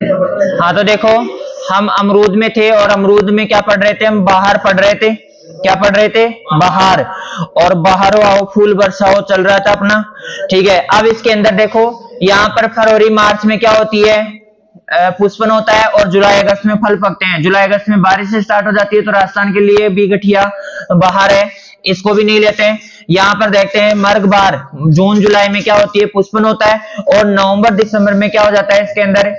हाँ तो देखो, हम अमरूद में थे और अमरूद में क्या पढ़ रहे थे, हम बाहर पढ़ रहे थे। क्या पढ़ रहे थे? बाहर। और बाहर आओ फूल बरसाओ चल रहा था अपना। ठीक है, अब इसके अंदर देखो, यहाँ पर फरवरी मार्च में क्या होती है, पुष्पन होता है, और जुलाई अगस्त में फल पकते हैं। जुलाई अगस्त में बारिश से स्टार्ट हो जाती है, तो राजस्थान के लिए भी गठिया बाहर है, इसको भी नहीं लेते हैं। यहाँ पर देखते हैं मर्ग बार, जून जुलाई में क्या होती है, पुष्पन होता है, और नवंबर दिसंबर में क्या हो जाता है, इसके अंदर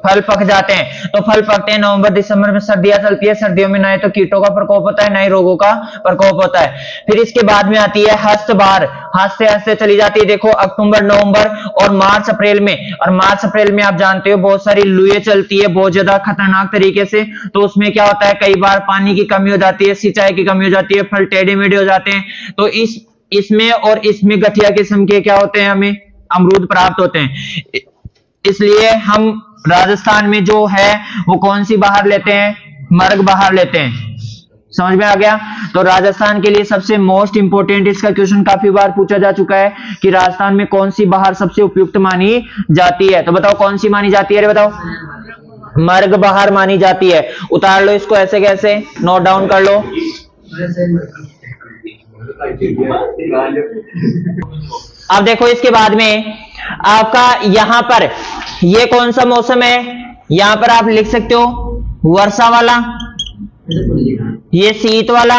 फल पक जाते हैं। तो फल पकते हैं नवंबर दिसंबर में, सर्दियां चलती है, सर्दियों में ना ही तो कीटों का प्रकोप होता है, ना ही रोगों का प्रकोप होता है। फिर इसके बाद में आती है हस्त बार, हंसते हंसते चली जाती है, देखो अक्टूबर नवंबर और मार्च अप्रैल में। और मार्च अप्रैल में आप जानते हो बहुत सारी लुए चलती है बहुत ज्यादा खतरनाक तरीके से, तो उसमें क्या होता है, कई बार पानी की कमी हो जाती है, सिंचाई की कमी हो जाती है, फल टेढ़े मेढ़े हो जाते हैं। तो इसमें और इसमें गठिया किस्म के क्या होते हैं, हमें अमरूद प्राप्त होते हैं। इसलिए हम राजस्थान में जो है वो कौन सी बाहर लेते हैं, मर्ग बाहर लेते हैं। समझ में आ गया? तो राजस्थान के लिए सबसे मोस्ट इंपोर्टेंट, इसका क्वेश्चन काफी बार पूछा जा चुका है कि राजस्थान में कौन सी बाहर सबसे उपयुक्त मानी जाती है। तो बताओ कौन सी मानी जाती है, अरे बताओ। मर्ग बाहर मानी जाती है। उतार लो इसको, ऐसे कैसे नोट डाउन कर लो। अब देखो इसके बाद में आपका यहां पर ये कौन सा मौसम है, यहां पर आप लिख सकते हो वर्षा वाला, ये शीत वाला,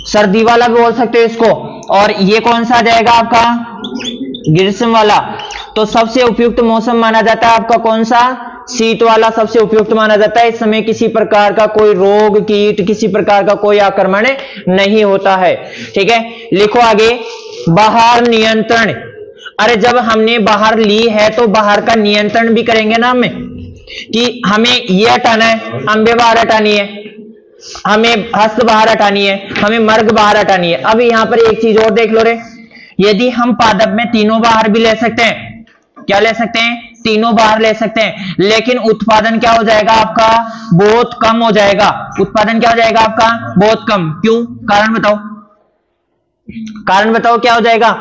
सर्दी वाला भी बोल सकते हो इसको, और ये कौन सा आ जाएगा आपका, ग्रीष्म वाला। तो सबसे उपयुक्त मौसम माना जाता है आपका कौन सा, शीत वाला सबसे उपयुक्त माना जाता है। इस समय किसी प्रकार का कोई रोग कीट, किसी प्रकार का कोई आक्रमण नहीं होता है। ठीक है, लिखो आगे, बाहर नियंत्रण। अरे जब हमने बाहर ली है तो बाहर का नियंत्रण भी करेंगे ना हमें, कि हमें ये हटाना है, अम्बे बाहर हटानी है, हमें हस्त बाहर हटानी है, हमें मर्ग बाहर हटानी है। अब यहां पर एक चीज और देख लो रे, यदि हम पादप में तीनों बाहर भी ले सकते हैं, क्या ले सकते हैं, तीनों बाहर ले सकते हैं, लेकिन उत्पादन क्या हो जाएगा आपका, बहुत कम हो जाएगा। उत्पादन क्या हो जाएगा आपका, बहुत कम। क्यों? कारण बताओ, कारण बताओ क्या हो जाएगा।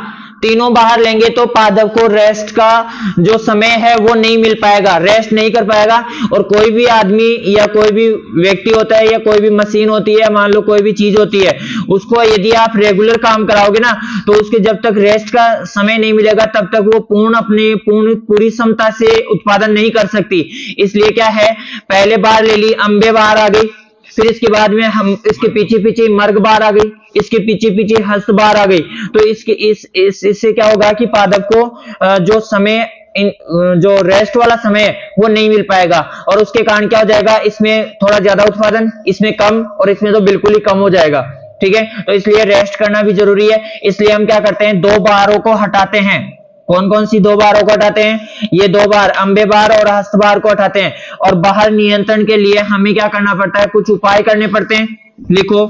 तीनों बाहर लेंगे तो पादप को रेस्ट का जो समय है वो नहीं मिल पाएगा, रेस्ट नहीं कर पाएगा। और कोई भी आदमी या कोई भी व्यक्ति होता है या कोई भी मशीन होती है, मान लो कोई भी चीज होती है, उसको यदि आप रेगुलर काम कराओगे ना, तो उसके जब तक रेस्ट का समय नहीं मिलेगा तब तक वो पूरी क्षमता से उत्पादन नहीं कर सकती। इसलिए क्या है, पहले बार ले ली, अम्बे बाहर आ गई, फिर इसके बाद में हम इसके पीछे पीछे मर्ग बार आ गई, इसके पीछे पीछे हस्त बार आ गई। तो इससे क्या होगा कि पादप को जो समय जो रेस्ट वाला समय है वो नहीं मिल पाएगा, और उसके कारण क्या हो जाएगा, इसमें थोड़ा ज्यादा उत्पादन, इसमें कम, और इसमें तो बिल्कुल ही कम हो जाएगा। ठीक है, तो इसलिए रेस्ट करना भी जरूरी है। इसलिए हम क्या करते हैं, दो बारों को हटाते हैं। कौन कौन सी दो बारों को हटाते हैं, ये दो बार, अम्बे बार और हस्त बार को हटाते हैं। और बाहर नियंत्रण के लिए हमें क्या करना पड़ता है, कुछ उपाय करने पड़ते हैं। लिखो,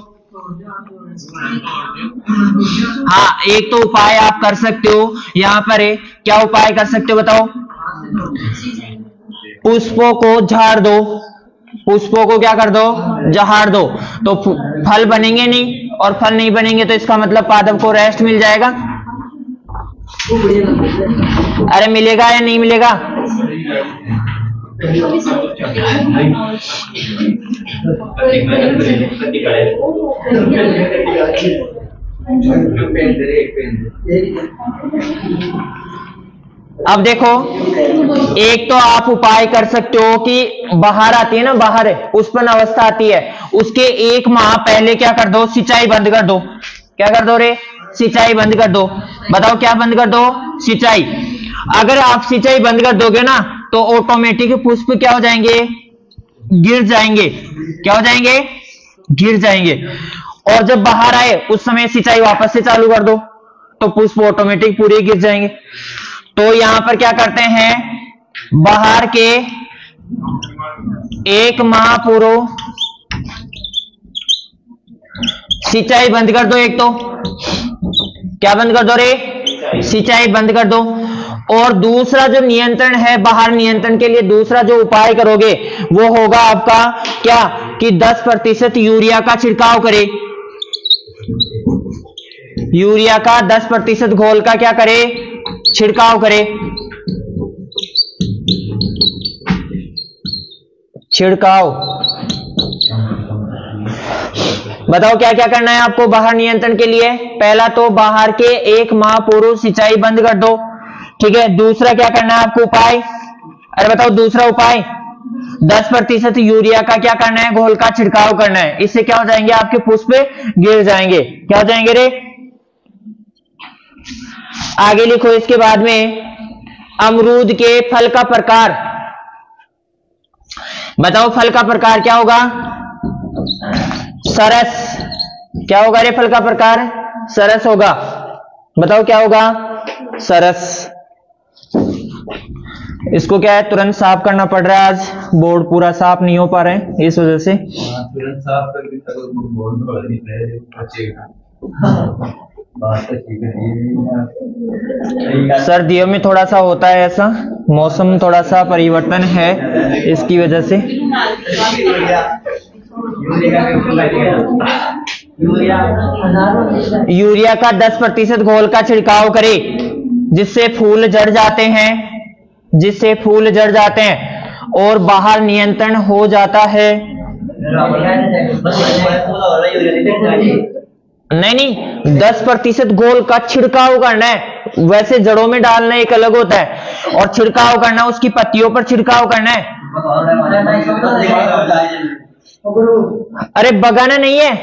हाँ एक तो उपाय आप कर सकते हो, यहां पर है, क्या उपाय कर सकते हो बताओ। पुष्पों को झाड़ दो, पुष्पों को क्या कर दो, झाड़ दो, तो फल बनेंगे नहीं, और फल नहीं बनेंगे तो इसका मतलब पादप को रेस्ट मिल जाएगा। अरे मिलेगा या नहीं मिलेगा, अब देखो, एक तो आप उपाय कर सकते हो कि बाहर आती है ना, बाहर पुष्पन अवस्था आती है, उसके एक माह पहले क्या कर दो, सिंचाई बंद कर दो। क्या कर दो रे, सिंचाई बंद कर दो। बताओ क्या बंद कर दो, सिंचाई। अगर आप सिंचाई बंद कर दोगे ना तो ऑटोमेटिक पुष्प क्या हो जाएंगे, गिर जाएंगे। क्या हो जाएंगे, गिर जाएंगे। और जब बाहर आए उस समय सिंचाई वापस से चालू कर दो तो पुष्प ऑटोमेटिक पूरे गिर जाएंगे। तो यहां पर क्या करते हैं, बाहर के एक माह पूर्व सिंचाई बंद कर दो। एक तो क्या बंद कर दो रे, सिंचाई बंद कर दो। और दूसरा जो नियंत्रण है, बाहर नियंत्रण के लिए दूसरा जो उपाय करोगे वो होगा आपका क्या, कि 10% यूरिया का छिड़काव करे। यूरिया का 10% घोल का क्या करे, छिड़काव करे। छिड़काव। बताओ क्या क्या करना है आपको बाहर नियंत्रण के लिए। पहला तो बाहर के 1 माह पूर्व सिंचाई बंद कर दो, ठीक है। दूसरा क्या करना है आपको उपाय, अरे बताओ दूसरा उपाय 10% यूरिया का क्या करना है, घोल का छिड़काव करना है। इससे क्या हो जाएंगे आपके पुष्प गिर जाएंगे। क्या हो जाएंगे रे, आगे लिखो। इसके बाद में अमरूद के फल का प्रकार। बताओ फल का प्रकार क्या होगा, सरस। क्या होगा रे फल का प्रकार, सरस होगा। बताओ क्या होगा, सरस। इसको क्या है तुरंत साफ करना पड़ रहा है, आज बोर्ड पूरा साफ नहीं हो पा रहे हैं इस वजह से। तुरंत साफ करके बोर्ड सर्दियों में थोड़ा सा होता है ऐसा, मौसम थोड़ा सा परिवर्तन है इसकी वजह से। यूरिया का 10% घोल का छिड़काव करे, जिससे फूल झड़ जाते हैं, जिससे फूल झड़ जाते हैं और बाहर नियंत्रण हो जाता है। नहीं 10% घोल का छिड़काव करना है। वैसे जड़ों में डालना एक अलग होता है और छिड़काव करना उसकी पत्तियों पर छिड़काव करना है। अरे बगाना नहीं है,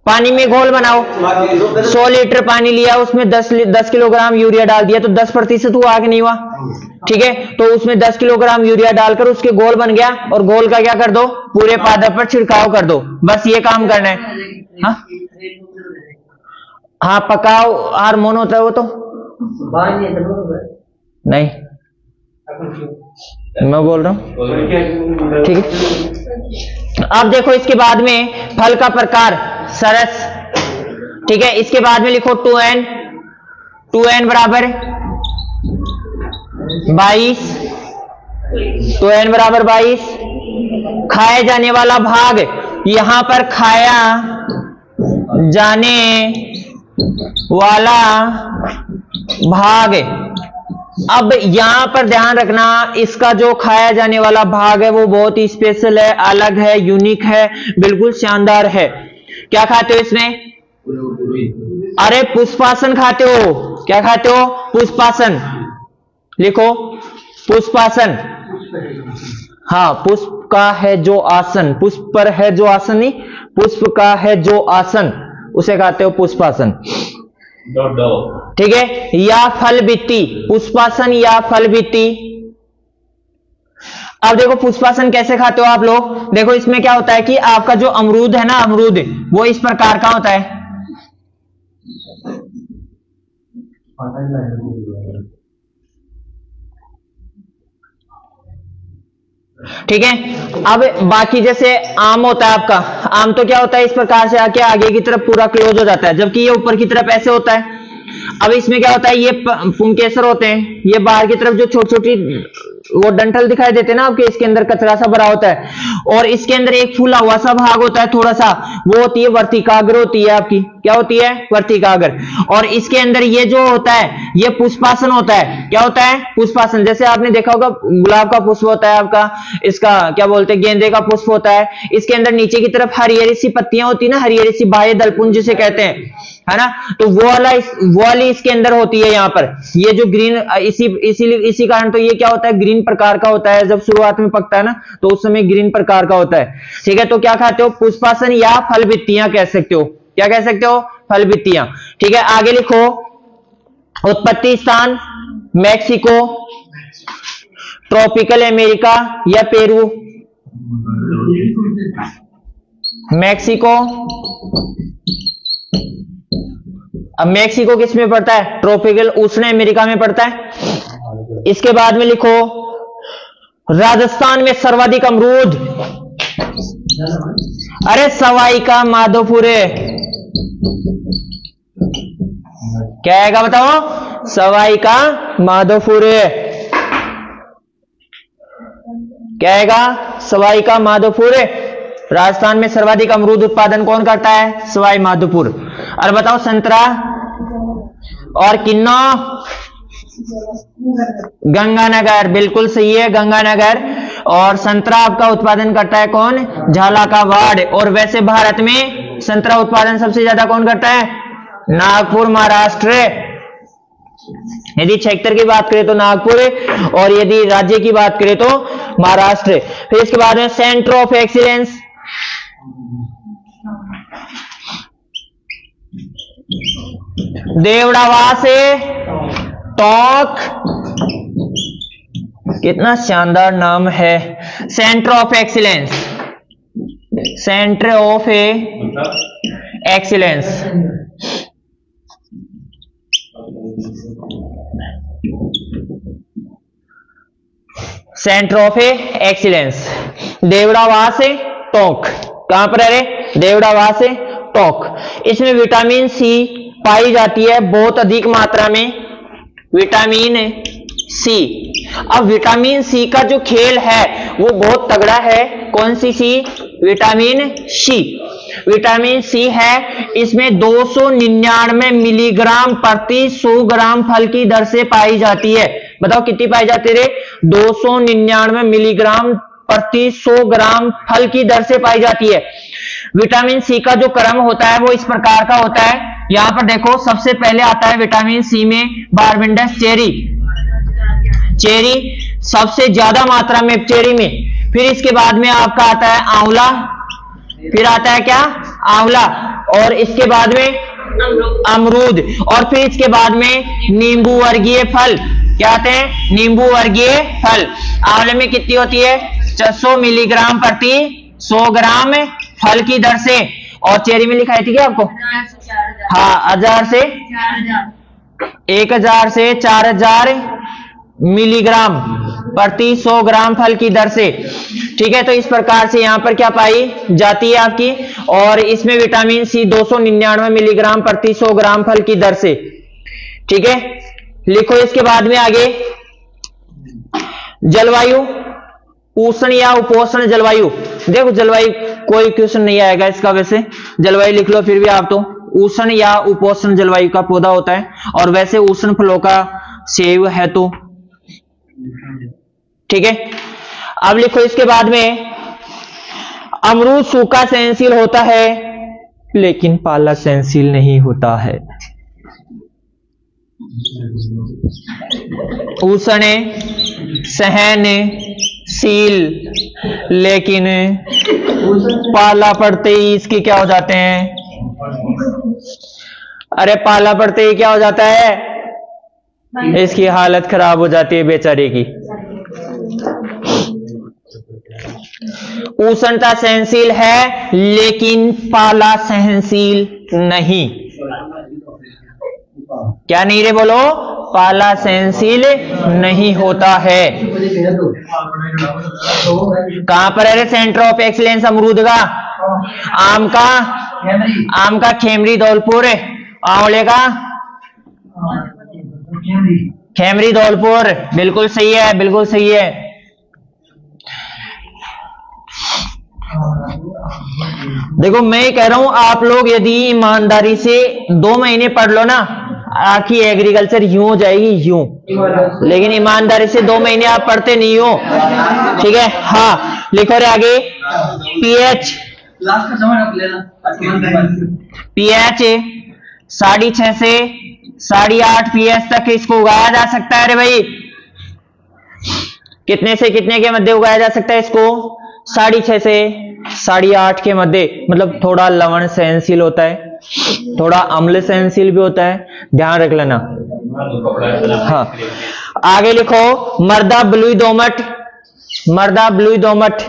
पानी में घोल बनाओ। 100 लीटर पानी लिया, उसमें 10 किलोग्राम यूरिया डाल दिया तो 10% हुआ कि नहीं हुआ, ठीक है। तो उसमें 10 किलोग्राम यूरिया डालकर उसके घोल बन गया और घोल का क्या कर दो, पूरे पादप पर छिड़काव कर दो। बस ये काम करना है। हाँ पकाओ हार्मोन होता है वो तो नहीं, मैं बोल रहा हूं, ठीक है। अब देखो इसके बाद में फल का प्रकार सरस, ठीक है। इसके बाद में लिखो 2n बराबर 22, 2n बराबर 22। खाए जाने वाला भाग, यहां पर खाया जाने वाला भाग। अब यहां पर ध्यान रखना, इसका जो खाया जाने वाला भाग है वो बहुत ही स्पेशल है, अलग है, यूनिक है, बिल्कुल शानदार है। क्या खाते हो इसमें, अरे पुष्पासन खाते हो। क्या खाते हो, पुष्पासन। लिखो पुष्पासन। हाँ पुष्प का है जो आसन, पुष्प पर है जो आसन नहीं, पुष्प का है जो आसन, उसे खाते हो पुष्पासन, ठीक है। या फल भित्ति, पुष्पासन या फल भित्ति। अब देखो पुष्पासन कैसे खाते हो आप लोग। देखो इसमें क्या होता है कि आपका जो अमरूद है ना, अमरूद वो इस प्रकार का होता है, ठीक है। अब बाकी जैसे आम होता है आपका, आम तो क्या होता है इस प्रकार से आके आगे की तरफ पूरा क्लोज हो जाता है, जबकि ये ऊपर की तरफ ऐसे होता है। अब इसमें क्या होता है, ये पुंकेसर होते हैं, ये बाहर की तरफ जो छोटी छोटी वो डंठल दिखाई देते हैं ना आपके, इसके अंदर कचरा सा भरा होता है और इसके अंदर एक फूला हुआ सा भाग होता है थोड़ा सा, वो होती है वर्तिकाग्र होती है आपकी। क्या होती है, वर्तिकाग्र। और इसके अंदर ये जो होता है ये पुष्पासन होता है। क्या होता है, पुष्पासन। जैसे आपने देखा होगा गुलाब का पुष्प होता है आपका, इसका क्या बोलते हैं गेंदे का पुष्प होता है, इसके अंदर नीचे की तरफ हरी हरी सी पत्तियां होती है ना, हरी हरी सी बाह्य दलपुंज जिसे कहते हैं, है ना। तो वो वाली इसके अंदर होती है यहाँ पर, ये जो ग्रीन, इसी कारण तो ये क्या होता है, ग्रीन प्रकार का होता है। जब शुरुआत में पकता है ना तो उस समय ग्रीन प्रकार का होता है, ठीक है। तो क्या खाते हो, पुष्पासन या फल भित्तियां कह सकते हो। क्या कह सकते हो, फल भित्तियां, ठीक है। आगे लिखो उत्पत्ति स्थान मैक्सिको, ट्रॉपिकल अमेरिका या पेरू। मैक्सिको, अब मैक्सिको किस में पड़ता है, ट्रॉपिकल उष्ण अमेरिका में पड़ता है। इसके बाद में लिखो राजस्थान में सर्वाधिक अमरूद, अरे सवाई का माधोपुर। क्या आएगा बताओ, सवाई का माधोपुर। क्या आएगा, सवाई का माधोपुर। राजस्थान में सर्वाधिक अमरूद उत्पादन कौन करता है, सवाई माधोपुर। और बताओ संतरा और किन्नौ, गंगानगर, बिल्कुल सही है, गंगानगर। और संतरा आपका उत्पादन करता है कौन? झालाकावाड़। और वैसे भारत में संतरा उत्पादन सबसे ज्यादा कौन करता है? नागपुर, महाराष्ट्र। यदि क्षेत्र की बात करें तो नागपुर, और यदि राज्य की बात करें तो महाराष्ट्र। फिर इसके बाद में सेंटर ऑफ एक्सीलेंस, देवड़ावा से टोंक, कितना शानदार नाम है। Centre of excellence, centre of excellence. Centre of excellence, देवड़ावा से टोंक। कहां पर है? देवड़ावा से टोंक। इसमें विटामिन सी पाई जाती है बहुत अधिक मात्रा में, विटामिन सी। अब विटामिन सी का जो खेल है वो बहुत तगड़ा है। कौन सी सी? Vitamin C. विटामिन सी है, इसमें 299 मिलीग्राम प्रति 100 ग्राम फल की दर से पाई जाती है। बताओ कितनी पाई जाती है? 299 मिलीग्राम प्रति 100 ग्राम फल की दर से पाई जाती है। विटामिन सी का जो क्रम होता है वो इस प्रकार का होता है। यहां पर देखो, सबसे पहले आता है विटामिन सी में बारबेडस चेरी, चेरी सबसे ज्यादा मात्रा में चेरी में। फिर इसके बाद में आपका आता है आंवला, फिर आता है क्या? आंवला। और इसके बाद में अमरूद, और फिर इसके बाद में नींबू वर्गीय फल। क्या आते हैं? नींबू वर्गीय फल। आंवले में कितनी होती है? 600 मिलीग्राम प्रति 100 ग्राम फल की दर से। और चेरी में लिखा थी क्या आपको? हाँ, 1000 से 1000 से 4000 मिलीग्राम प्रति 100 ग्राम फल की दर से। ठीक है, तो इस प्रकार से यहां पर क्या पाई जाती है आपकी, और इसमें विटामिन सी 299 मिलीग्राम प्रति 100 ग्राम फल की दर से। ठीक है, लिखो इसके बाद में आगे, जलवायु, उष्ण या उपोष्ण जलवायु। देखो जलवायु कोई क्वेश्चन नहीं आएगा इसका, वैसे जलवायु लिख लो फिर भी आप तो। उष्ण या उपोष्ण जलवायु का पौधा होता है, और वैसे उष्ण फलों का सेब है तो। ठीक है, अब लिखो इसके बाद में, अमरूद सूखा सहनशील होता है लेकिन पाला सहनशील नहीं होता है। उष्ण सहनशील, लेकिन पाला पड़ते ही इसकी क्या हो जाते हैं? अरे पाला पड़ते ही क्या हो जाता है? इसकी हालत खराब हो जाती है बेचारे की। उष्णता सहनशील है लेकिन पाला सहनशील नहीं। क्या नहीं रे बोलो? पाला सहनशील नहीं होता है। कहां पर है रे सेंटर ऑफ एक्सीलेंस अमरूद का? आम का खेमरी धौलपुर, आंवले का खेमरी धौलपुर। बिल्कुल सही है, बिल्कुल सही है। देखो मैं कह रहा हूं, आप लोग यदि ईमानदारी से 2 महीने पढ़ लो ना, आपकी एग्रीकल्चर यूं हो जाएगी यूं। लेकिन ईमानदारी से 2 महीने आप पढ़ते नहीं हो। ठीक है, हाँ लिखो रे आगे, पीएच, पीएच 6.5 से 8.5 पीएच तक इसको उगाया जा सकता है। अरे भाई, कितने से कितने के मध्य उगाया जा सकता है इसको? 6.5 से 8.5 के मध्य। मतलब थोड़ा लवण सहनशील होता है, थोड़ा अम्ल सहनशील भी होता है, ध्यान रख लेना। हाँ, आगे लिखो, मृदा बलुई दोमट, मृदा बलुई दोमट।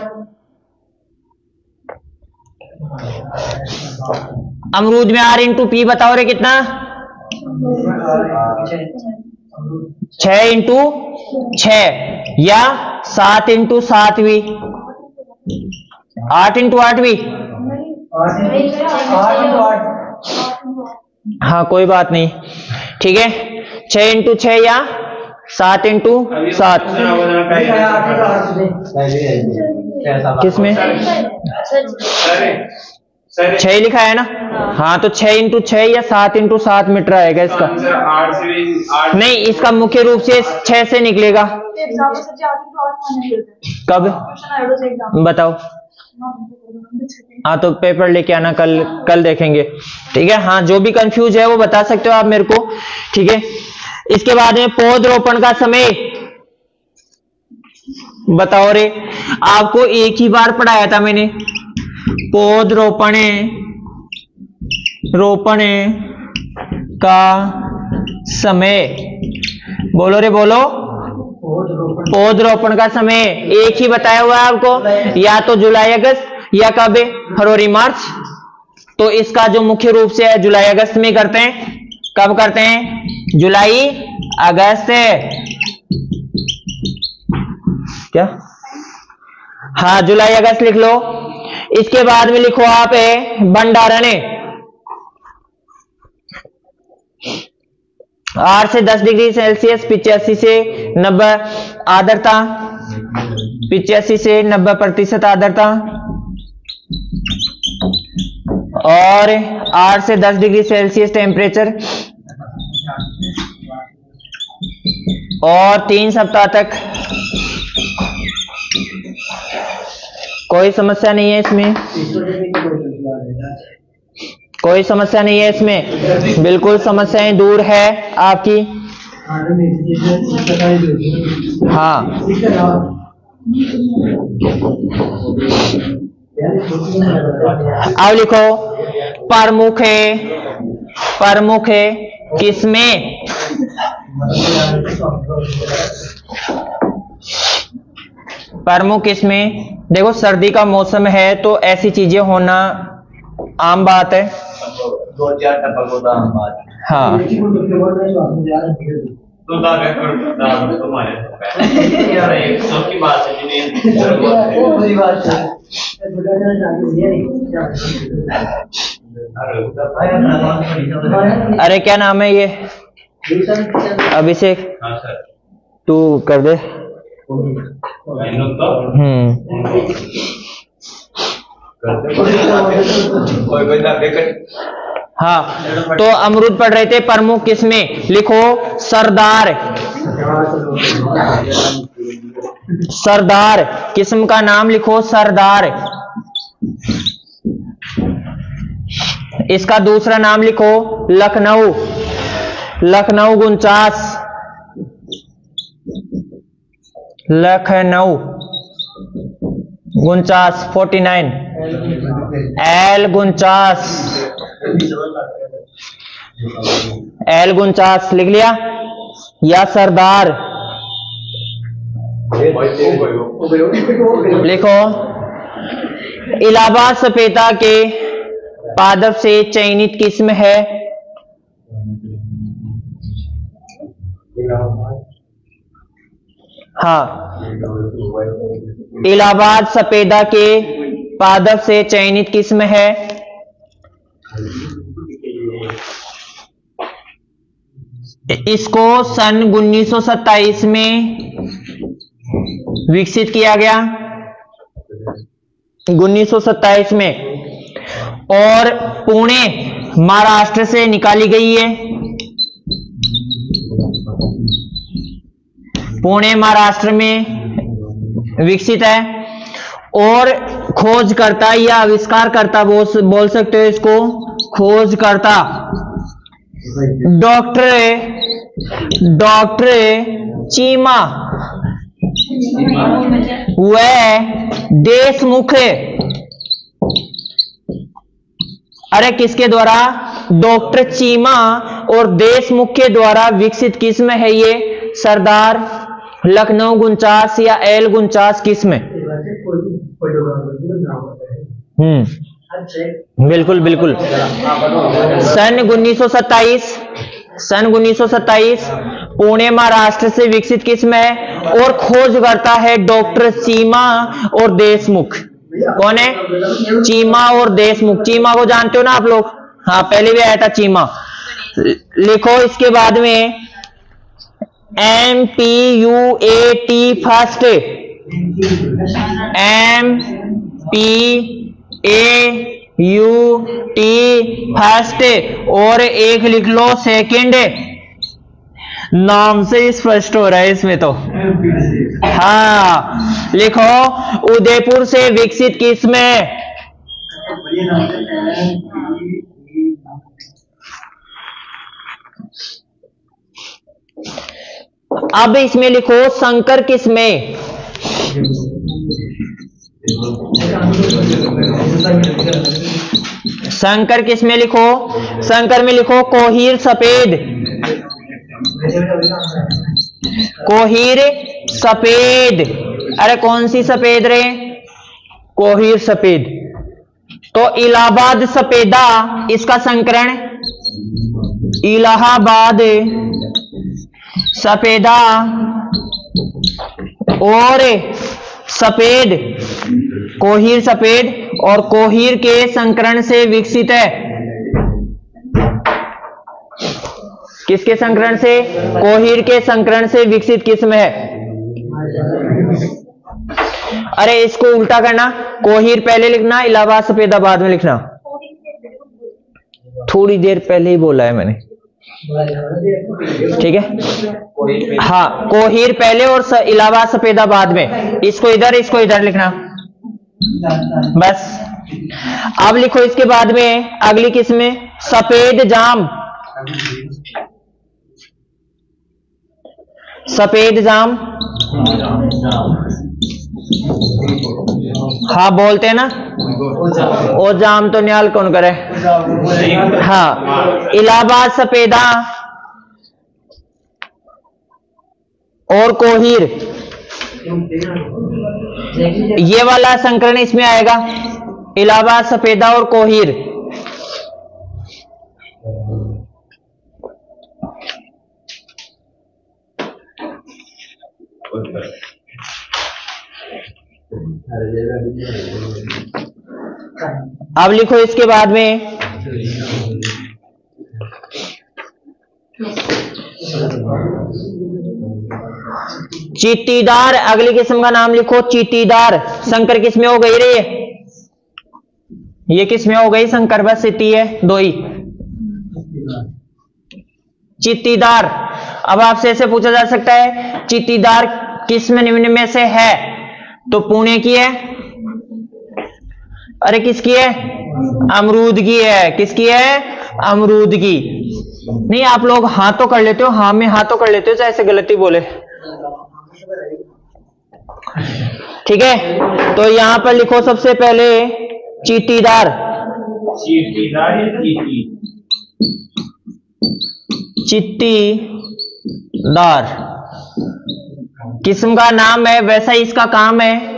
अमरूद में R/P बताओ रे कितना? 6/6 या 7/7 भी? 8/8 भी? हाँ कोई बात नहीं, ठीक है। 6/6 या 7/7? किसमें? 6 लिखा है ना? हाँ, तो 6 × 6 या 7 × 7 मीटर आएगा इसका। नहीं, इसका मुख्य रूप से 6 से निकलेगा। कब बताओ? हाँ, तो पेपर लेके आना, कल देखेंगे, ठीक है? हाँ, जो भी कंफ्यूज है वो बता सकते हो आप मेरे को, ठीक है? इसके बाद में पौधरोपण का समय बताओ रे। आपको एक ही बार पढ़ाया था मैंने, पौधरोपण का समय। बोलो रे बोलो। पौधरोपण का समय एक ही बताया हुआ है आपको, या तो जुलाई अगस्त या कब है? फरवरी मार्च। तो इसका जो मुख्य रूप से है जुलाई अगस्त में करते हैं। कब करते हैं? जुलाई अगस्त। क्या? हाँ, जुलाई अगस्त लिख लो। इसके बाद में लिखो आप भंडारण। 8 से 10 डिग्री सेल्सियस, 85 से 90 आर्द्रता, 85 से 90% आर्द्रता, और 8 से 10 डिग्री सेल्सियस टेम्परेचर, और 3 सप्ताह तक। कोई समस्या नहीं है इसमें, कोई समस्या नहीं है इसमें, बिल्कुल समस्याएं दूर है आपकी। हाँ, अब लिखो प्रमुख किस्में। प्रमुख किस्में, देखो सर्दी का मौसम है तो ऐसी चीजें होना आम बात है। 2-4 टपक होता आम बात। हाँ, तो की बात है। अरे क्या नाम है ये? अभिषेक। हाँ सर। तू कर दे। हाँ, तो अमरूद पढ़ रहे थे। प्रमुख किस्में लिखो सरदार किस्म का नाम लिखो, सरदार। इसका दूसरा नाम लिखो लखनऊ 49, लखनऊ 49, L 49 लिख लिया, या सरदार लिखो। इलाहाबाद सफेदा के पादप से चयनित किस्म है। हाँ, इलाहाबाद सफेदा के पादप से चयनित किस्म है। इसको सन 1927 में विकसित किया गया, 1927 में, और पुणे महाराष्ट्र से निकाली गई है। पुणे महाराष्ट्र में विकसित है। और खोजकर्ता या आविष्कारकर्ता बोल सकते हो इसको, खोजकर्ता डॉक्टर चीमा व देशमुख। अरे किसके द्वारा? डॉक्टर चीमा और देशमुख के द्वारा विकसित किस्म है ये सरदार लखनऊ 49 या L 49 किस्म। बिल्कुल बिल्कुल। सन 1927 पुणे महाराष्ट्र से विकसित किस्म है, और खोजकर्ता है डॉक्टर चीमा और देशमुख। कौन है? चीमा और देशमुख। चीमा को जानते हो ना आप लोग? हाँ, पहले भी आया था चीमा। लिखो इसके बाद में MPUAT first, MPAT U T first, और एक लिख लो सेकंड। नाम से ही स्पष्ट हो रहा है इसमें तो। हाँ लिखो, उदयपुर से विकसित किस्म। अब इसमें लिखो संकर किस्में। संकर किस्में लिखो, संकर में लिखो कोहीर सफेद, कोहीर सफेद। अरे कौन सी सफेद रे? कोहीर सफेद। तो इलाहाबाद सफेदा, इसका संकरण इलाहाबाद सफेदा और सफेद, कोहीर सफेद और कोहीर के संकरण से विकसित है। किसके संकरण से? कोहीर के संकरण से विकसित किस्म है। अरे इसको उल्टा करना, कोहीर पहले लिखना, इलाहाबाद सफेदा बाद में लिखना। थोड़ी देर पहले ही बोला है मैंने, ठीक है। हाँ, कोहीर पहले और इलाहाबाद सफेदा बाद में। इसको इधर लिखना बस। अब लिखो इसके बाद में अगली किस्म सफेद जाम। सफेद जाम, हाँ बोलते हैं ना, ओ जाम तो न्याल कौन करे। हाँ, इलाहाबाद सफेदा और कोहीर, ये वाला संकरण इसमें आएगा, इलाहाबाद सफेदा और कोहीर। अब लिखो इसके बाद में चीटीदार। अगली किस्म का नाम लिखो चीटीदार। संकर किस्में हो गई रे, ये किस्में हो गई संकर, बस इतनी है, दो ही। चीटीदार। अब आपसे ऐसे पूछा जा सकता है चीटीदार किस्म निम्न में से है, तो पुणे की है। अरे किसकी है? अमरूद की है। किसकी है? अमरूद की। नहीं, आप लोग हाँ तो कर लेते हो, हाँ में हाँ तो कर लेते हो, चाहे ऐसे गलती बोले, ठीक है। तो यहां पर लिखो सबसे पहले चीटीदार। चीटीदार किस्म का नाम है, वैसा ही इसका काम है।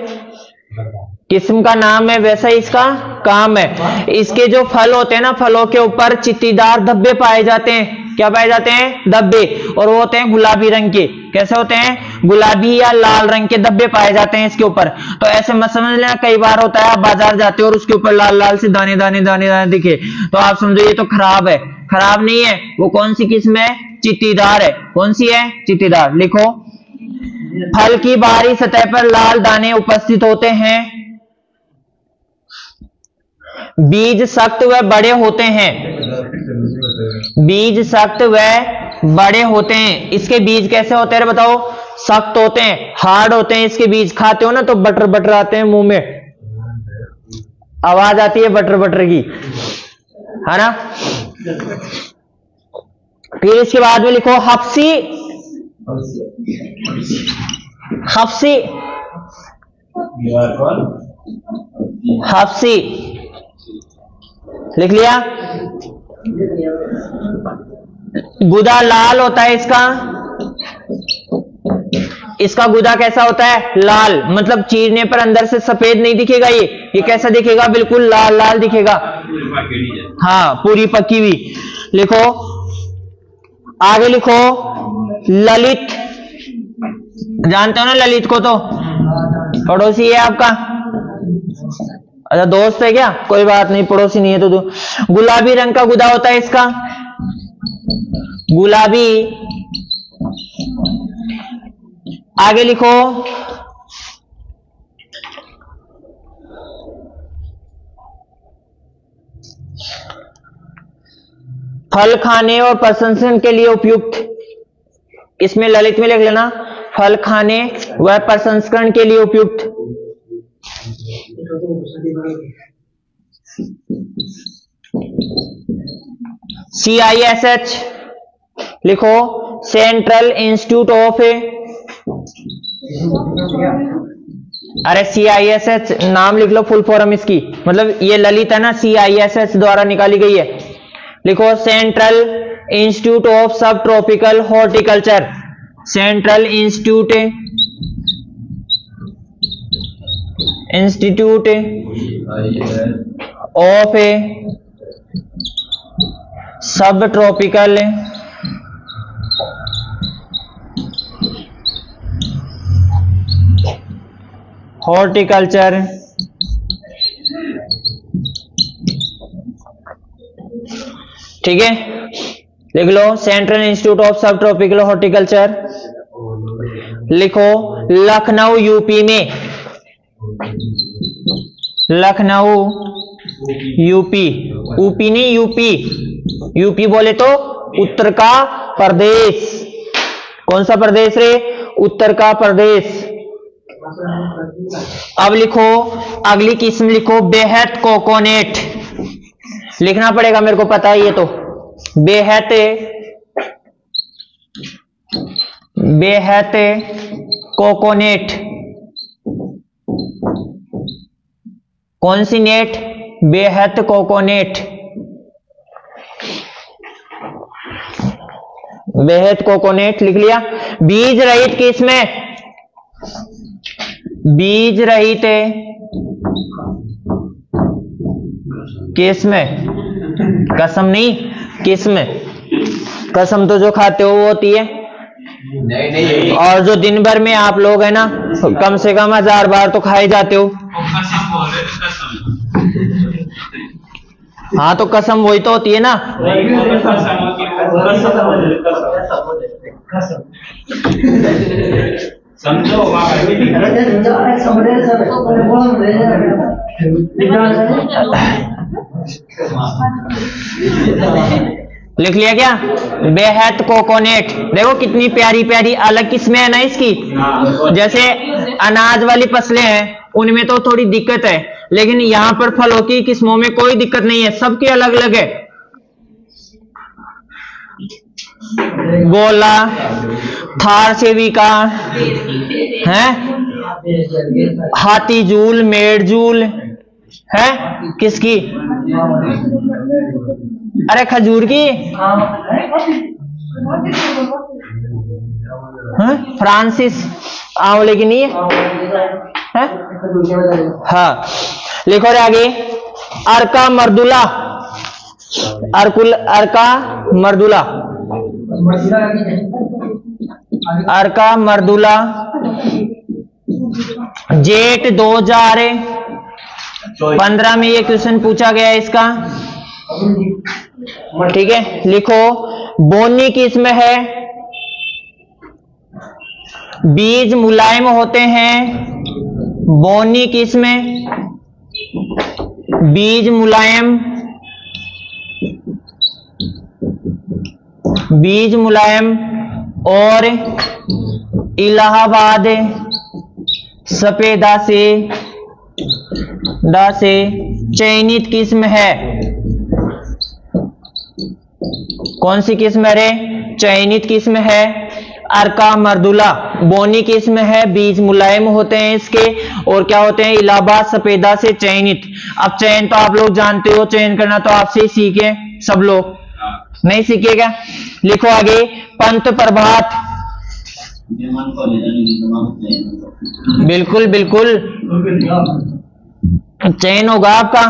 किस्म का नाम है, वैसा ही इसका काम है। इसके जो फल होते हैं ना, फलों के ऊपर चित्तीदार धब्बे पाए जाते हैं। क्या पाए जाते हैं? धब्बे। और वो होते हैं गुलाबी रंग के। कैसे होते हैं? गुलाबी या लाल रंग के धब्बे पाए जाते हैं इसके ऊपर। तो ऐसे मत समझ लेना, कई बार होता है आप बाजार जाते हो और उसके ऊपर लाल लाल से दाने दाने दाने दाने दिखे, तो आप समझो ये तो खराब है। खराब नहीं है, वो कौन सी किस्म है? चित्तीदार है। कौन सी है? चित्तीदार। लिखो, फल की बाहरी सतह पर लाल दाने उपस्थित होते हैं, बीज सख्त व बड़े होते हैं। बीज सख्त व बड़े होते हैं। इसके बीज कैसे होते हैं बताओ? सख्त होते हैं, हार्ड होते हैं इसके बीज। खाते हो ना तो बटर बटर आते हैं मुंह में, आवाज आती है बटर बटर की, है ना। फिर इसके बाद में लिखो हफ्सी। हफ्सी, हफ्सी लिख लिया। गुदा लाल होता है इसका। इसका गुदा कैसा होता है? लाल, मतलब चीरने पर अंदर से सफेद नहीं दिखेगा। ये कैसा दिखेगा? बिल्कुल लाल लाल दिखेगा। हाँ, पूरी पकी हुई। लिखो आगे, लिखो ललित। जानते हो ना ललित को? तो पड़ोसी है आपका। अच्छा, दोस्त है क्या? कोई बात नहीं, पड़ोसी नहीं है तो गुलाबी रंग का गुदा होता है इसका। गुलाबी। आगे लिखो फल खाने और प्रसंस्करण के लिए उपयुक्त, इसमें ललित में लिख लेना, फल खाने व प्रसंस्करण के लिए उपयुक्त। CISH लिखो, सेंट्रल इंस्टीट्यूट ऑफ, अरे CISH नाम लिख लो, फुल फॉर्म इसकी, मतलब ये ललित है ना, CISH द्वारा निकाली गई है। लिखो सेंट्रल इंस्टीट्यूट ऑफ सब tropical horticulture, central institute of सब ट्रॉपिकल हॉर्टिकल्चर, ठीक है, लिख लो सेंट्रल इंस्टीट्यूट ऑफ सब ट्रॉपिकल हॉर्टिकल्चर। लिखो लखनऊ यूपी में, लखनऊ यूपी, ऊपी नहीं यूपी, यूपी बोले तो उत्तर का प्रदेश, कौन सा प्रदेश रे, उत्तर का प्रदेश। अब लिखो अगली किस्म, लिखो बेहद कोकोनेट, लिखना पड़ेगा मेरे को पता है ये तो, बेहद कोकोनेट, कौन सी नेट, बेहद कोकोनेट, बेहद कोकोनेट लिख लिया। बीज रहित किस्में, बीज रहित किस्में, कसम नहीं किस्म, कसम तो जो खाते हो वो होती है, नहीं। और जो दिन भर में आप लोग है ना कम से कम 1000 बार तो खाए जाते हो। हाँ तो कसम वही तो होती है ना, समझो लिख लिया क्या, बेहद कोकोनेट। देखो कितनी प्यारी प्यारी अलग किस्में है ना इसकी, जैसे अनाज वाली फसलें हैं उनमें तो थोड़ी दिक्कत है, लेकिन यहाँ पर फलों की किस्मों में कोई दिक्कत नहीं है, सबकी अलग अलग है। गोला, थार सेविका है, हाथी जूल, मेड़जूल है, किसकी, अरे खजूर की, फ्रांसिस आंवले की नहीं है, हाँ। लिखो रे आगे, अर्का मर्दुला, अर्का मर्दुला, अर्का मर्दुला, जेट 2015 में ये क्वेश्चन पूछा गया है इसका, ठीक है। लिखो बोनी किस्म है, बीज मुलायम होते हैं, बोनी किस्म, बीज मुलायम, बीज मुलायम और इलाहाबाद सफेदा से चयनित किस्म है। कौन सी किस्म रे, चयनित किस्म है अर्का मर्दुला, बोनी किस्म है, बीज मुलायम होते हैं इसके, और क्या होते हैं, इलाहाबाद सफेदा से चयनित। अब चयन तो आप लोग जानते हो, चयन करना तो आपसे ही सीखे सब लोग, नहीं सीखेगा। लिखो आगे, पंत प्रभात, बिल्कुल बिल्कुल चयन होगा आपका।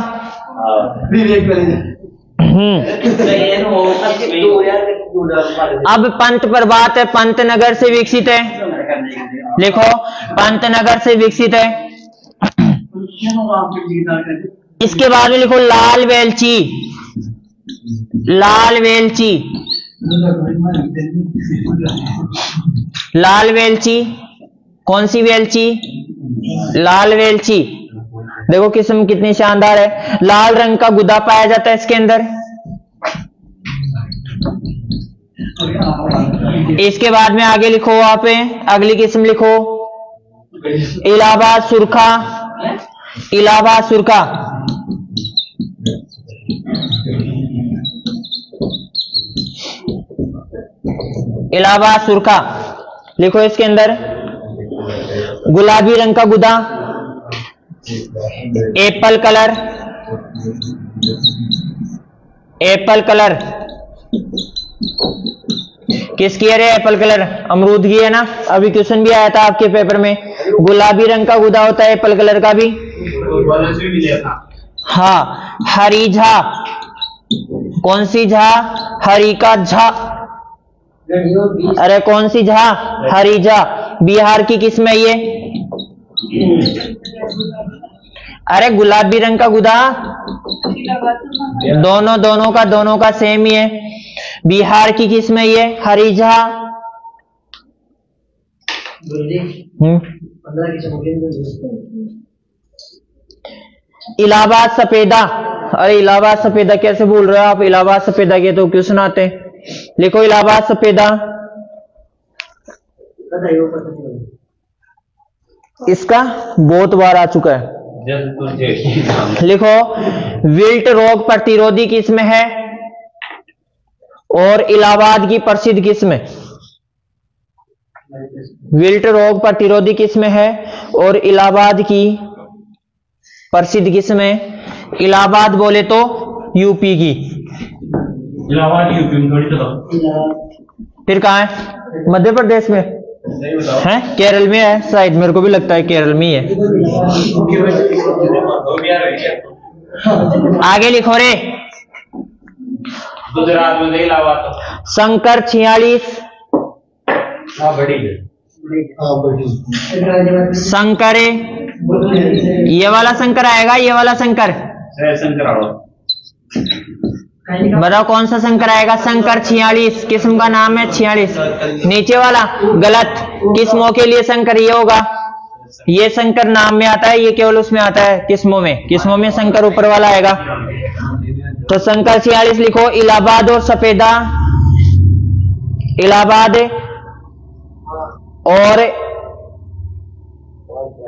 अब पंत प्रभात है, पंतनगर से विकसित है, लिखो पंतनगर से विकसित है। इसके बाद में लिखो लाल वेलची, लाल वेलची, लाल वेलची, कौन सी वेलची, लाल वेलची। देखो किस्म कितनी शानदार है, लाल रंग का गुदा पाया जाता है इसके अंदर, इसके बाद में आगे लिखो, वहां पे अगली किस्म लिखो, इलाहाबाद सुरखा। इलाहाबाद सुरखा, इलाहाबाद सुरखा लिखो। इसके अंदर गुलाबी रंग का गुदा, एप्पल कलर, एप्पल कलर किसकी है रे? एप्पल कलर अमरूद की है ना। अभी क्वेश्चन भी आया था आपके पेपर में, गुलाबी रंग का गुदा होता है एप्पल कलर का भी। हाँ, हरी झा, कौन सी झा? हरी का झा। अरे कौन सी झा? हरी झा। बिहार की किस्म है ये? अरे गुलाबी रंग का गुदा, दोनों का सेम ही है। बिहार की किस्म है ये? हरी झा। इलाहाबाद सफेदा। अरे इलाहाबाद सफेदा कैसे बोल रहे हो आप? इलाहाबाद सफेदा के तो क्वेश्चन आते हैं। लिखो इलाहाबाद सफेदा। इसका बहुत बार आ चुका है। लिखो विल्ट रोग प्रतिरोधी किस्म है और इलाहाबाद की प्रसिद्ध किस्म। विल्ट रोग प्रतिरोधी किस्म है और इलाहाबाद की प्रसिद्ध किस्म है। इलाहाबाद बोले तो यूपी की। इलाहाबाद यूपी में थोड़ी तो। फिर कहां है? मध्य प्रदेश में है? केरल में है शायद, मेरे को भी लगता है केरल में ही है। आगे लिखो रे, गुजरात में इलाहाबाद तो। शंकर 46। शंकर, ये वाला शंकर आएगा, ये वाला शंकर। बताओ कौन सा शंकर आएगा? शंकर 46 किस्म का नाम है 46। नीचे वाला गलत, किस्मों के लिए शंकर ये होगा। ये शंकर नाम में आता है, ये केवल उसमें आता है किस्मों में। किस्मों में शंकर ऊपर वाला आएगा। तो शंकर 46 लिखो। इलाहाबाद और सफेदा, इलाहाबाद और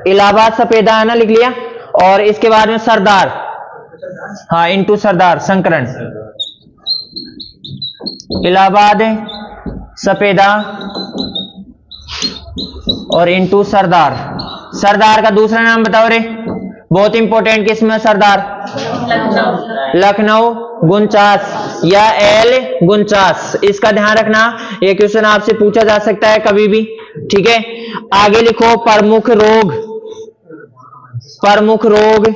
इलाहाबाद सफेदा है ना, लिख लिया। और इसके बाद में सरदार, हाँ इंटू सरदार, संकरण। इलाहाबाद सफेदा और इंटू सरदार। सरदार का दूसरा नाम बताओ रे, बहुत इंपॉर्टेंट किस्म है सरदार। लखनऊ 49 या एल 49, इसका ध्यान रखना। ये क्वेश्चन आपसे पूछा जा सकता है कभी भी, ठीक है। आगे लिखो प्रमुख रोग। प्रमुख रोग,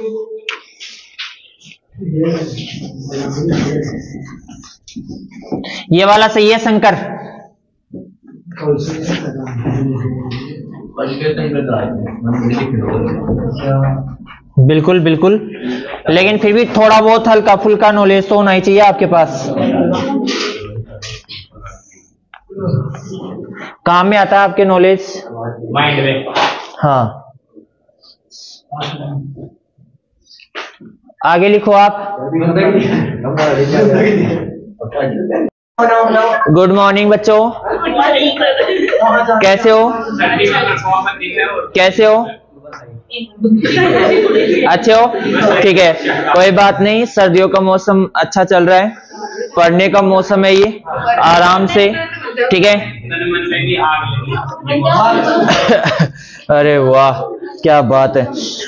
ये वाला सही है शंकर। बिल्कुल बिल्कुल, लेकिन फिर भी थोड़ा बहुत हल्का फुल्का नॉलेज तो होना ही चाहिए आपके पास। काम में आता है आपके नॉलेज, माइंड में। हाँ। आगे लिखो आप। गुड मॉर्निंग बच्चों, कैसे हो? कैसे हो? अच्छे हो? ठीक है, कोई बात नहीं। सर्दियों का मौसम अच्छा चल रहा है, पढ़ने का मौसम है ये, आराम से, ठीक है। अरे वाह क्या बात है,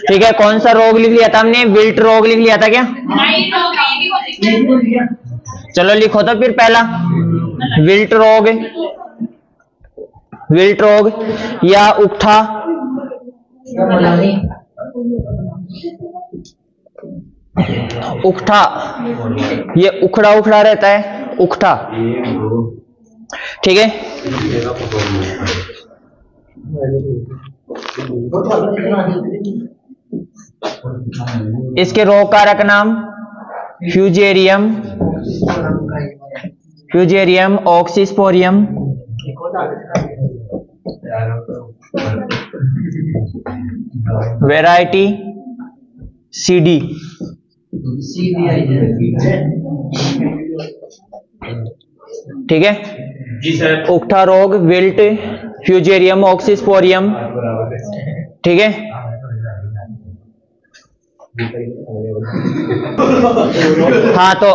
ठीक है। कौन सा रोग लिख लिया था हमने? विल्ट रोग लिख लिया था क्या? चलो लिखो तो फिर पहला विल्ट रोग। विल्ट रोग या उकठा, उकठा, ये उखड़ा उखड़ा रहता है, उकठा, ठीक है। इसके रोग कारक नाम फ्यूजेरियम, फ्यूजेरियम, ऑक्सीस्पोरियम, वैरायटी सीडी, ठीक है। जी सर। उकठा रोग, विल्ट, फ्यूजेरियम, ऑक्सीस्पोरियम, ठीक है। हाँ, तो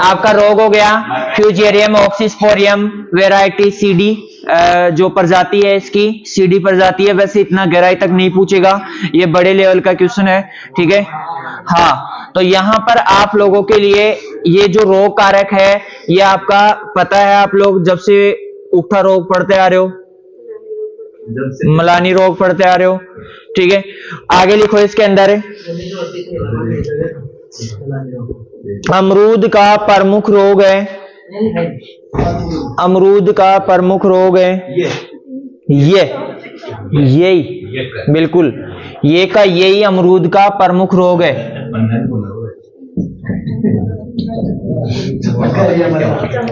आपका रोग हो गया फ्यूजेरियम ऑक्सीस्पोरियम वैरायटी सीडी, जो प्रजाति है इसकी सीडी प्रजाति है। वैसे इतना गहराई तक नहीं पूछेगा, ये बड़े लेवल का क्वेश्चन है, ठीक है। हाँ, तो यहां पर आप लोगों के लिए ये जो रोग कारक है ये आपका पता है, आप लोग जब से उकठा रोग पढ़ते आ रहे हो, मलानी रोग पढ़ते आ रहे हो, ठीक है। आगे लिखो इसके अंदर अमरूद का प्रमुख रोग है, अमरूद का प्रमुख रोग है यही बिल्कुल, ये का यही अमरूद का प्रमुख रोग है।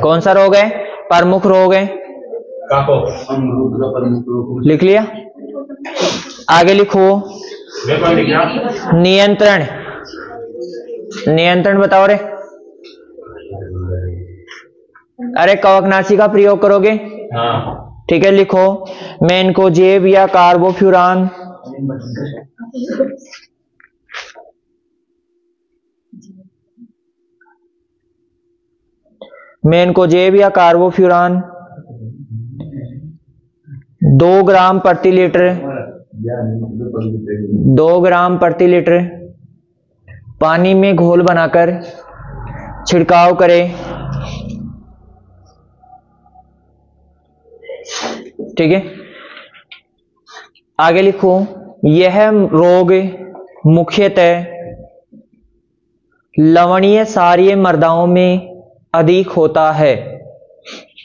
कौन सा रोग है? प्रमुख रोग है। लिख लिया? आगे लिखो नियंत्रण, नियंत्रण बताओ रे। अरे कवकनाशी का प्रयोग करोगे? हाँ। ठीक है, लिखो मेनकोजेब या कार्बोफ्यूरान, मेनकोजेब या कार्बोफ्यूरान 2 ग्राम प्रति लीटर, 2 ग्राम प्रति लीटर पानी में घोल बनाकर छिड़काव करें, ठीक है। आगे लिखो यह रोग मुख्यतः लवणीय क्षारीय मृदाओं में अधिक होता है,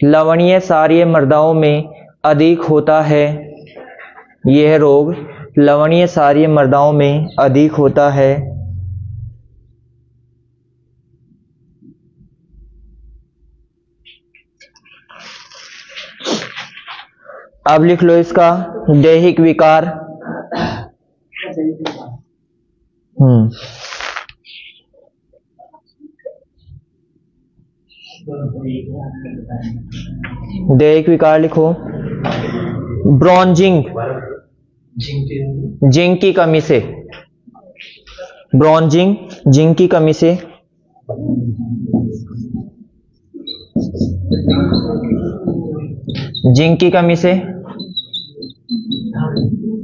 लवणीय क्षारीय मृदाओं में अधिक होता है। यह रोग लवणीय क्षारीय मृदाओं में अधिक होता है। अब लिख लो इसका दैहिक विकार। दैहिक विकार लिखो ब्रोंजिंग, जिंक की कमी से, ब्रोंजिंग जिंक की कमी से, जिंक की कमी से,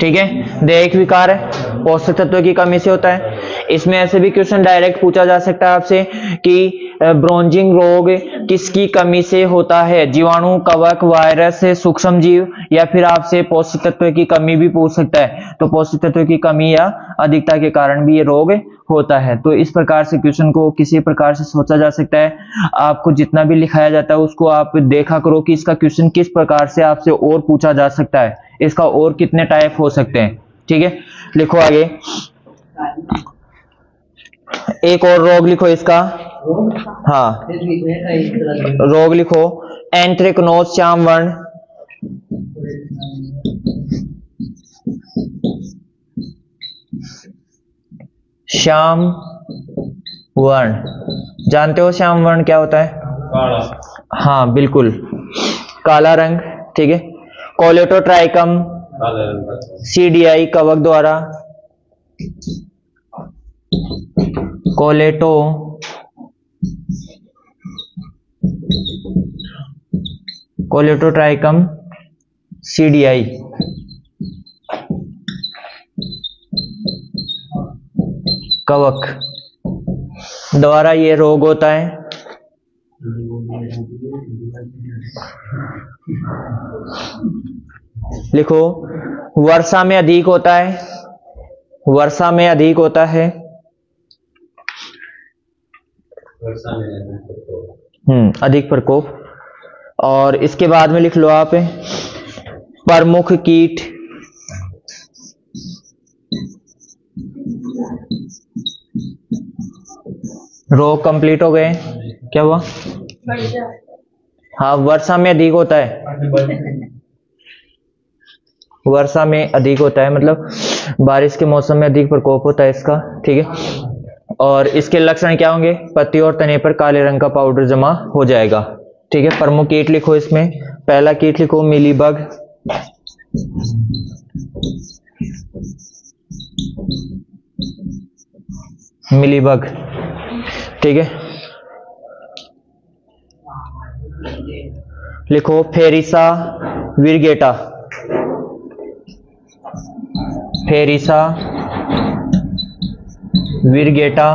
ठीक है। दैहिक विकार पोषक तत्व की कमी से होता है। इसमें ऐसे भी क्वेश्चन डायरेक्ट पूछा जा सकता है आपसे कि ब्रोंजिंग रोग किसकी कमी से होता है, जीवाणु, कवक, वायरस, सूक्ष्म जीव, या फिर आपसे पोषक तत्व की कमी भी पूछ सकता है। तो पोषक तत्व की कमी या अधिकता के कारण भी ये रोग होता है। तो इस प्रकार से क्वेश्चन को किसी प्रकार से सोचा जा सकता है। आपको जितना भी लिखाया जाता है उसको आप देखा करो कि इसका क्वेश्चन किस प्रकार से आपसे और पूछा जा सकता है, इसका और कितने टाइप हो सकते हैं, ठीक है। लिखो आगे एक और रोग लिखो इसका, हाँ रोग लिखो एंथ्रेक्नोज श्याम वर्ण, श्याम वर्ण। जानते हो श्याम वर्ण क्या होता है? काला। हाँ बिल्कुल, काला रंग, ठीक है। कोलेटोट्राइकम सीडीआई कवक द्वारा, कोलेटोट्राइकम सीडीआई कवक द्वारा ये रोग होता है। लिखो वर्षा में अधिक होता है, वर्षा में अधिक होता है, अधिक प्रकोप। और इसके बाद में लिख लो आप प्रमुख कीट, रोग कंप्लीट हो गए। क्या हुआ? हाँ वर्षा में अधिक होता है, वर्षा में अधिक होता है मतलब बारिश के मौसम में अधिक प्रकोप होता है इसका, ठीक है। और इसके लक्षण क्या होंगे? पत्ती और तने पर काले रंग का पाउडर जमा हो जाएगा, ठीक है। प्रमुख कीट लिखो इसमें पहला कीट लिखो मिलीबग, मिलीबग, ठीक है। लिखो फेरिसा विरगेटा, फेरिसा विरगेटा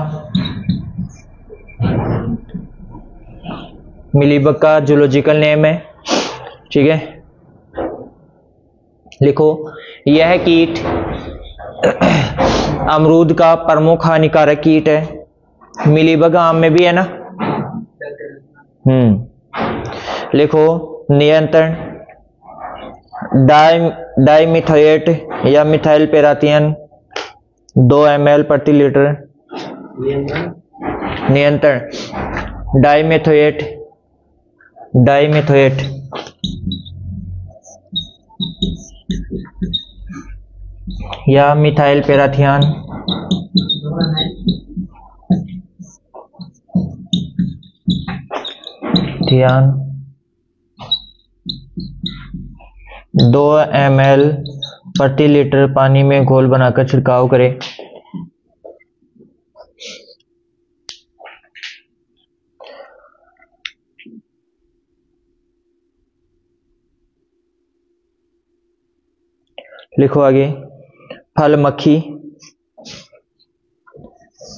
मिलीबग का जूलॉजिकल नेम है, ठीक है। लिखो यह कीट अमरूद का प्रमुख हानिकारक कीट है। मिलीबग आम में भी है ना। लिखो नियंत्रण डाइमिथोएट या मिथाइल पैराथियन 2 ml प्रति लीटर। नियंत्रण डाइमिथोएट, डाइमिथोएट या मिथाइल पैराथियन 2 ml प्रति लीटर पानी में घोल बनाकर छिड़काव करें। लिखो आगे फल मक्खी,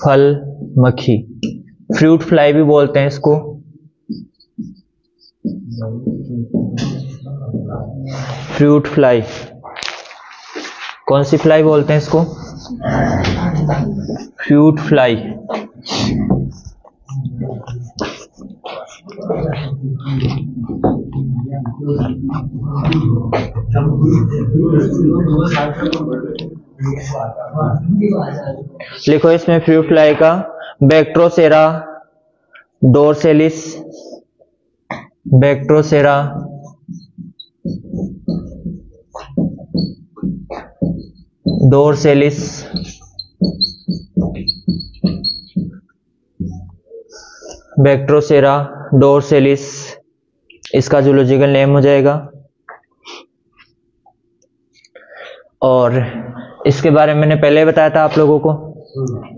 फल मक्खी, फ्रूट फ्लाई भी बोलते हैं इसको। फ्रूट फ्लाई, कौन सी फ्लाई बोलते हैं इसको? Fruit fly. लिखो इसमें फ्रूट फ्लाई का बैक्ट्रोसेरा डोरसेलिस, बैक्ट्रोसेरा डोरसेलिस, बैक्ट्रोसेरा डोरसेलिस इसका जूलॉजिकल नेम हो जाएगा। और इसके बारे में मैंने पहले बताया था आप लोगों को।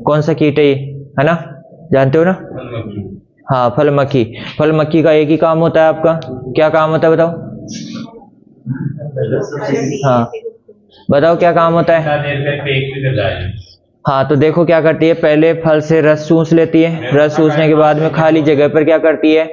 कौन सा कीट है ये, है ना, जानते हो ना? हाँ, फल मक्खी। फल मक्खी का एक ही काम होता है आपका, क्या काम होता है बताओ? हाँ बताओ क्या काम होता है? हाँ, तो देखो क्या करती है, पहले फल से रस चूस लेती है, रस चूसने के बाद में खाली जगह पर क्या करती है,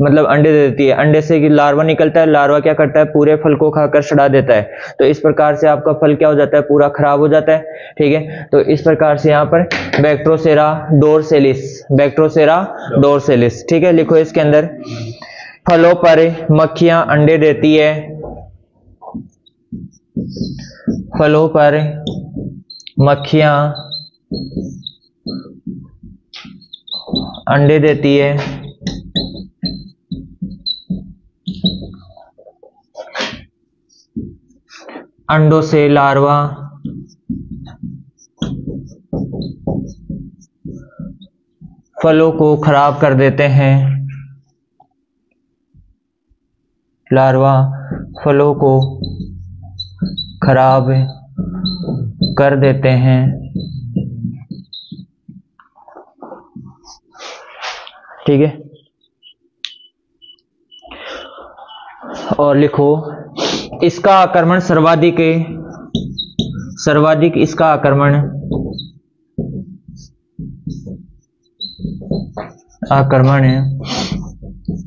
मतलब अंडे दे देती है। अंडे से लार्वा निकलता है, लार्वा क्या करता है, पूरे फल को खाकर सड़ा देता है। तो इस प्रकार से आपका फल क्या हो जाता है, पूरा खराब हो जाता है, ठीक है। तो इस प्रकार से यहाँ पर बैक्ट्रोसेरा डोरसेलिस, बैक्ट्रोसेरा डोरसेलिस, ठीक है। लिखो इसके अंदर फलों पर मक्खियां अंडे देती है, फलों पर मक्खियां अंडे देती है, अंडों से लार्वा फलों को खराब कर देते हैं, लार्वा फलों को खराब कर देते हैं, ठीक है। और लिखो इसका आक्रमण सर्वाधिक इसका आक्रमण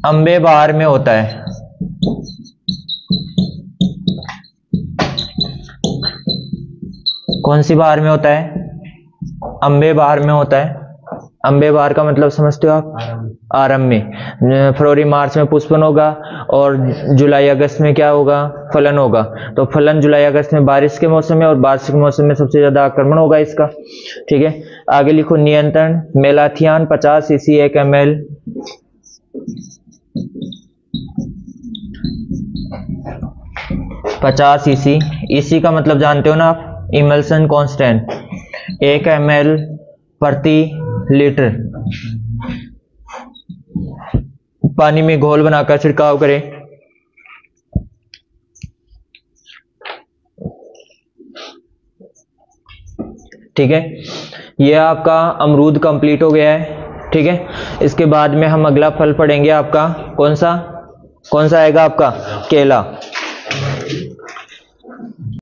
अंबे बहार में होता है। कौन सी बहार में होता है? अंबे बहार में होता है। अंबे बहार का मतलब समझते हो आप? आरंभ में। फरवरी मार्च में पुष्पन होगा और जुलाई अगस्त में क्या होगा, फलन होगा। तो फलन जुलाई अगस्त में बारिश के मौसम में, और बारिश के मौसम में सबसे ज्यादा आक्रमण होगा इसका, ठीक है। आगे लिखो नियंत्रण मेलाथियान 50 cc 1 ml, इसी का मतलब जानते हो ना आप, इमल्सन कांस्टेंट 1 ml प्रति लीटर पानी में घोल बनाकर छिड़काव करें। ठीक है, ये आपका अमरूद कंप्लीट हो गया है। ठीक है, इसके बाद में हम अगला फल पढ़ेंगे आपका कौन सा आएगा आपका केला।